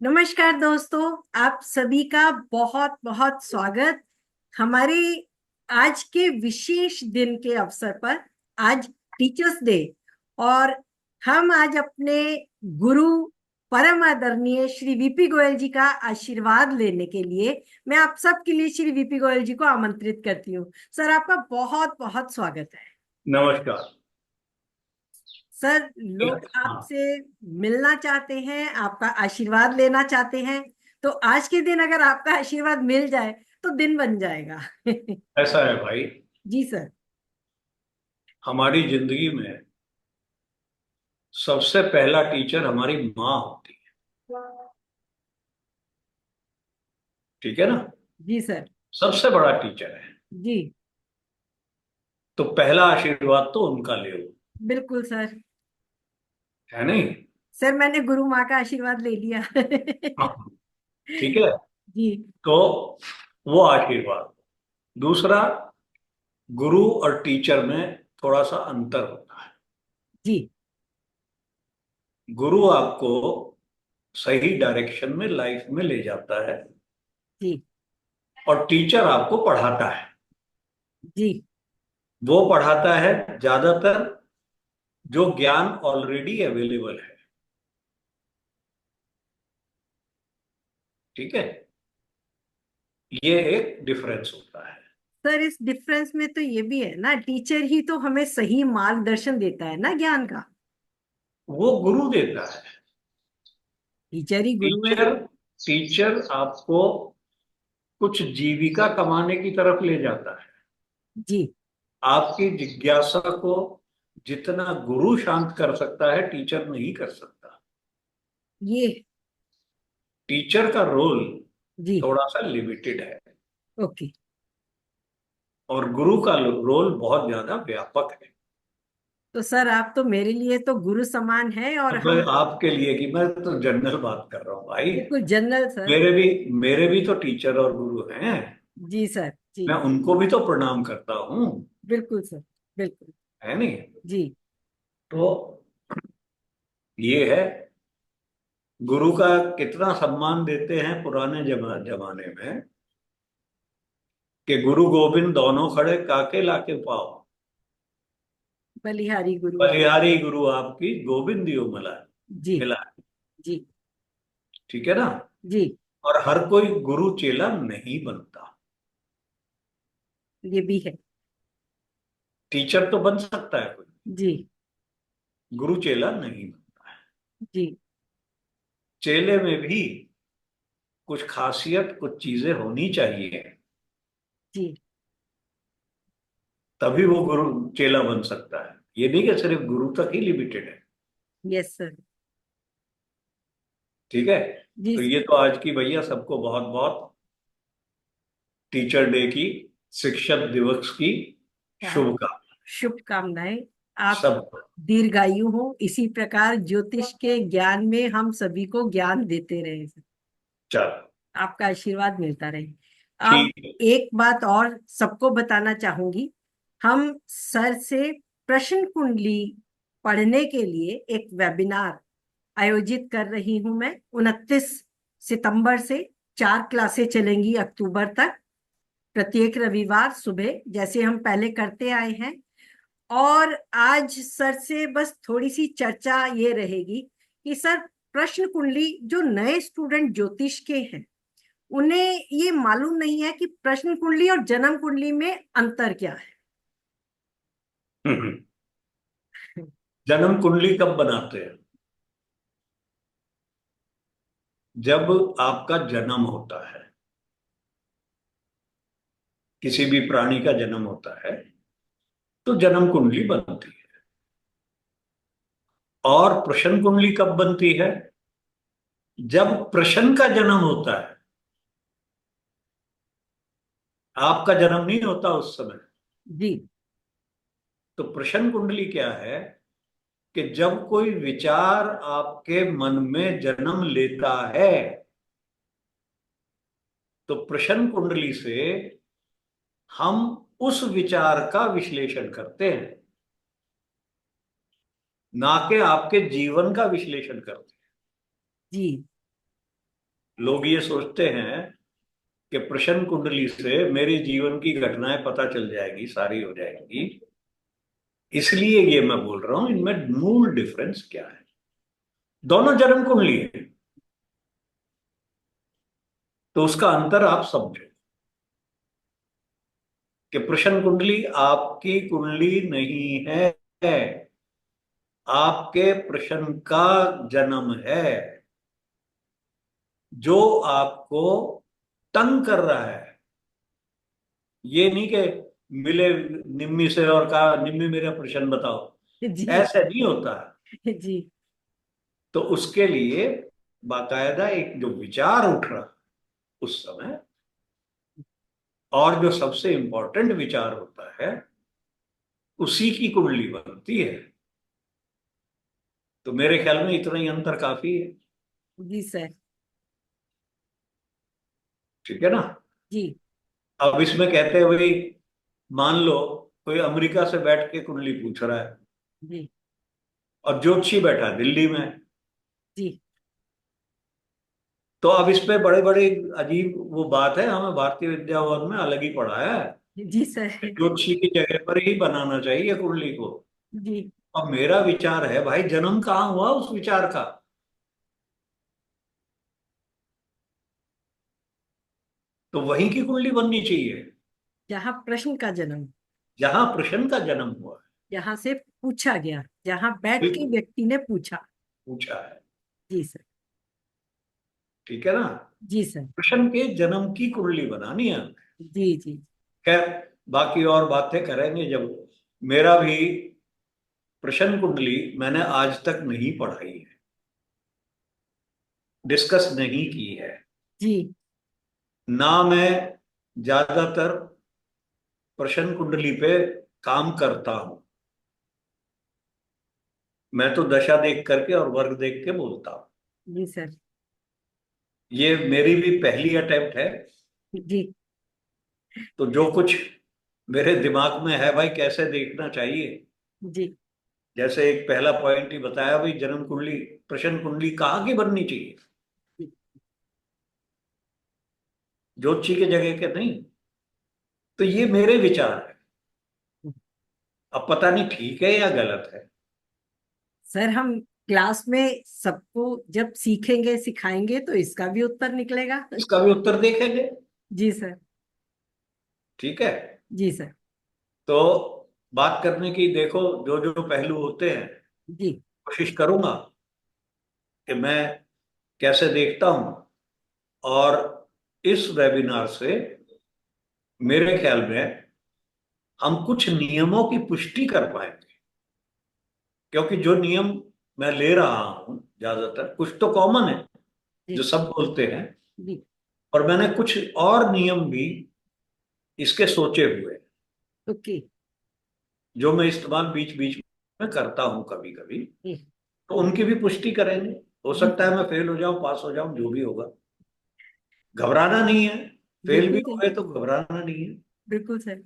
नमस्कार दोस्तों। आप सभी का बहुत बहुत स्वागत हमारे आज के विशेष दिन के अवसर पर। आज टीचर्स डे और हम आज अपने गुरु परम आदरणीय श्री वीपी गोयल जी का आशीर्वाद लेने के लिए मैं आप सबके लिए श्री वीपी गोयल जी को आमंत्रित करती हूँ। सर, आपका बहुत बहुत स्वागत है। नमस्कार। सर, लोग हाँ, आपसे मिलना चाहते हैं, आपका आशीर्वाद लेना चाहते हैं, तो आज के दिन अगर आपका आशीर्वाद मिल जाए तो दिन बन जाएगा। ऐसा है भाई। जी सर। हमारी जिंदगी में सबसे पहला टीचर हमारी माँ होती है। ठीक है ना। जी सर। सबसे बड़ा टीचर है। जी। तो पहला आशीर्वाद तो उनका ले लो। बिल्कुल सर। है नहीं। सर, मैंने गुरु माँ का आशीर्वाद ले लिया। हाँ, ठीक है। जी। तो वो आशीर्वाद। दूसरा, गुरु और टीचर में थोड़ा सा अंतर होता है। जी। गुरु आपको सही डायरेक्शन में लाइफ में ले जाता है जी। और टीचर आपको पढ़ाता है। जी। वो पढ़ाता है ज्यादातर जो ज्ञान ऑलरेडी अवेलेबल है। ठीक है। ये एक डिफरेंस होता है। सर, इस डिफरेंस में तो ये भी है ना, टीचर ही तो हमें सही मार्गदर्शन देता है ना ज्ञान का। वो गुरु देता है। टीचर ही गुरु है। टीचर टीचर आपको कुछ जीविका कमाने की तरफ ले जाता है। जी। आपकी जिज्ञासा को जितना गुरु शांत कर सकता है, टीचर नहीं कर सकता। ये। टीचर का रोल जी। थोड़ा सा लिमिटेड है ओके। और गुरु का रोल बहुत ज्यादा व्यापक है। तो सर, आप तो मेरे लिए तो गुरु समान है और अब हम। आपके लिए कि मैं तो जनरल बात कर रहा हूँ भाई। बिल्कुल जनरल सर। मेरे भी तो टीचर और गुरु हैं। जी सर। जी। मैं उनको भी तो प्रणाम करता हूँ। बिल्कुल सर। बिल्कुल। है नहीं। जी। तो ये है, गुरु का कितना सम्मान देते हैं पुराने जमाने में कि गुरु गोविंद दोनों खड़े काके लाके पाओ। बलिहारी गुरु। बलिहारी गुरु आपकी गोविंद दियो मला जी। मिला। जी। ठीक है ना। जी। और हर कोई गुरु चेला नहीं बनता। ये भी है। टीचर तो बन सकता है कोई, जी। गुरु चेला नहीं बनता है। जी। चेले में भी कुछ खासियत, कुछ चीजें होनी चाहिए, जी। तभी वो गुरु चेला बन सकता है। ये नहीं कि सिर्फ गुरु तक ही लिमिटेड है। Yes sir. ठीक है। जी तो सर। ये तो आज की भैया सबको बहुत बहुत टीचर डे की, शिक्षक दिवस की हाँ, शुभकामनाएं। शुभकामनाएं। आप सब। दीर्घायु हो, इसी प्रकार ज्योतिष के ज्ञान में हम सभी को ज्ञान देते रहे सर। चलो। आपका आशीर्वाद मिलता रहे। अब ठीक है। एक बात और सबको बताना चाहूंगी। हम सर से प्रश्न कुंडली पढ़ने के लिए एक वेबिनार आयोजित कर रही हूं मैं। 29 सितंबर से 4 क्लासें चलेंगी अक्टूबर तक, प्रत्येक रविवार सुबह, जैसे हम पहले करते आए हैं। और आज सर से बस थोड़ी सी चर्चा ये रहेगी कि सर, प्रश्न कुंडली जो नए स्टूडेंट ज्योतिष के हैं उन्हें ये मालूम नहीं है कि प्रश्न कुंडली और जन्म कुंडली में अंतर क्या है। हम्म। जन्म कुंडली कब बनाते हैं? जब आपका जन्म होता है, किसी भी प्राणी का जन्म होता है तो जन्म कुंडली बनती है। और प्रश्न कुंडली कब बनती है? जब प्रश्न का जन्म होता है। आपका जन्म नहीं होता उस समय। जी। तो प्रश्न कुंडली क्या है कि जब कोई विचार आपके मन में जन्म लेता है, तो प्रश्न कुंडली से हम उस विचार का विश्लेषण करते हैं, ना कि आपके जीवन का विश्लेषण करते हैं। जी। लोग ये सोचते हैं कि प्रश्न कुंडली से मेरी जीवन की घटनाएं पता चल जाएगी, सारी हो जाएंगी। इसलिए ये मैं बोल रहा हूं, इनमें मूल डिफरेंस क्या है। दोनों जन्म कुंडली है, तो उसका अंतर आप समझो कि प्रश्न कुंडली आपकी कुंडली नहीं है, आपके प्रश्न का जन्म है, जो आपको तंग कर रहा है। ये नहीं कि मिले निम्मी से और कहा निम्मी मेरा प्रश्न बताओ, जी ऐसे नहीं होता है। जी तो उसके लिए बाकायदा एक जो विचार उठ रहा उस समय, और जो सबसे इंपॉर्टेंट विचार होता है, उसी की कुंडली बनती है। तो मेरे ख्याल में इतना ही अंतर काफी है। जी सर। ठीक है ना। जी अब इसमें कहते हैं भाई, मान लो कोई अमेरिका से बैठ के कुंडली पूछ रहा है जी और ज्योतिषी बैठा है दिल्ली में। जी तो अब इस पे बड़े बड़े अजीब वो बात है, हमें भारतीय विद्या भवन में अलग ही पढ़ाया है जी सर। कि ज्योतिषी की जगह पर ही बनाना चाहिए कुंडली को। जी अब मेरा विचार है भाई, जन्म कहाँ हुआ उस विचार का? तो वहीं की कुंडली बननी चाहिए जहाँ प्रश्न का जन्म, जहां प्रश्न का जन्म हुआ है। जहाँ से पूछा गया, जहाँ बैठ के बिल्कुल, व्यक्ति ने पूछा। पूछा है। जी सर। ठीक है ना। जी सर। प्रश्न के जन्म की कुंडली बनानी है। जी जी खैर, बाकी और बातें करेंगे जब। मेरा भी प्रश्न कुंडली मैंने आज तक नहीं पढ़ाई है, डिस्कस नहीं की है। जी ना मैं ज्यादातर प्रश्न कुंडली पे काम करता हूं। मैं तो दशा देख करके और वर्ग देख के बोलता हूं। जी सर। ये मेरी भी पहली अटेम्प्ट है। जी तो जो कुछ मेरे दिमाग में है भाई, कैसे देखना चाहिए। जी जैसे एक पहला पॉइंट ही बताया भाई, जन्म कुंडली प्रश्न कुंडली कहाँ की बननी चाहिए, जी ज्योतिषी के जगह के नहीं। तो ये मेरे विचार है। अब पता नहीं ठीक है या गलत है। सर, हम क्लास में सबको जब सीखेंगे सिखाएंगे तो इसका भी उत्तर निकलेगा। इसका भी उत्तर देखेंगे। जी सर। ठीक है। जी सर। तो बात करने की देखो, जो जो पहलू होते हैं, जी कोशिश करूंगा कि मैं कैसे देखता हूं। और इस वेबिनार से मेरे ख्याल में हम कुछ नियमों की पुष्टि कर पाएंगे। क्योंकि जो नियम मैं ले रहा हूं, ज्यादातर कुछ तो कॉमन है जो जी सब बोलते हैं, जी। और मैंने कुछ और नियम भी इसके सोचे हुए हैं, ओके। जो मैं इस्तेमाल बीच बीच में करता हूं कभी कभी। जी तो उनकी भी पुष्टि करेंगे। हो जी सकता है मैं फेल हो जाऊं, पास हो जाऊं, जो भी होगा। घबराना नहीं है। फेल भी बिल्कुल हो सर। गए तो घबराना नहीं है। बिल्कुल सर।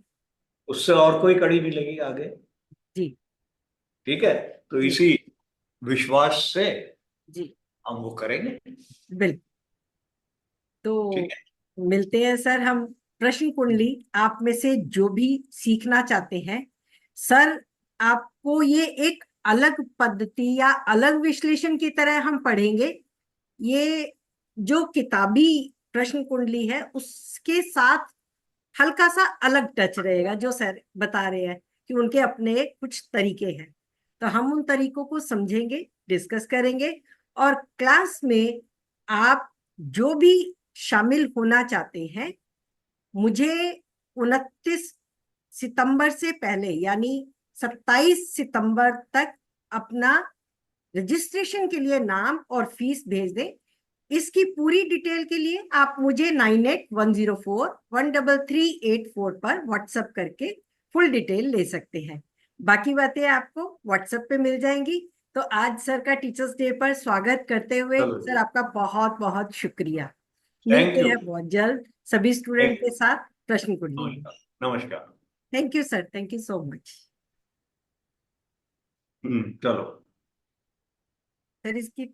उससे और कोई कड़ी मिलेगी आगे। जी ठीक है। तो जी इसी विश्वास से जी। हम वो करेंगे। बिल्कुल। ठीक तो है। मिलते हैं सर हम। प्रश्न कुंडली आप में से जो भी सीखना चाहते हैं, सर, आपको ये एक अलग पद्धति या अलग विश्लेषण की तरह हम पढ़ेंगे। ये जो किताबी प्रश्न कुंडली है उसके साथ हल्का सा अलग टच रहेगा, जो सर बता रहे हैं कि उनके अपने कुछ तरीके हैं। तो हम उन तरीकों को समझेंगे, डिस्कस करेंगे। और क्लास में आप जो भी शामिल होना चाहते हैं, मुझे 29 सितंबर से पहले यानी 27 सितंबर तक अपना रजिस्ट्रेशन के लिए नाम और फीस भेज दें। इसकी पूरी डिटेल के लिए आप मुझे 9810413384 पर व्हाट्सएप करके फुल डिटेल ले सकते हैं। बाकी बातें आपको व्हाट्सएप पे मिल जाएंगी। तो आज सर का टीचर्स डे पर स्वागत करते हुए चलो सर जी। आपका बहुत बहुत शुक्रिया। थैंक मिलते यू। हैं बहुत जल्द सभी स्टूडेंट थैंक के यू। साथ प्रश्न कुंडली में। नमस्कार। नमस्कार। Thank you sir, thank you so much. चलो। सर इसकी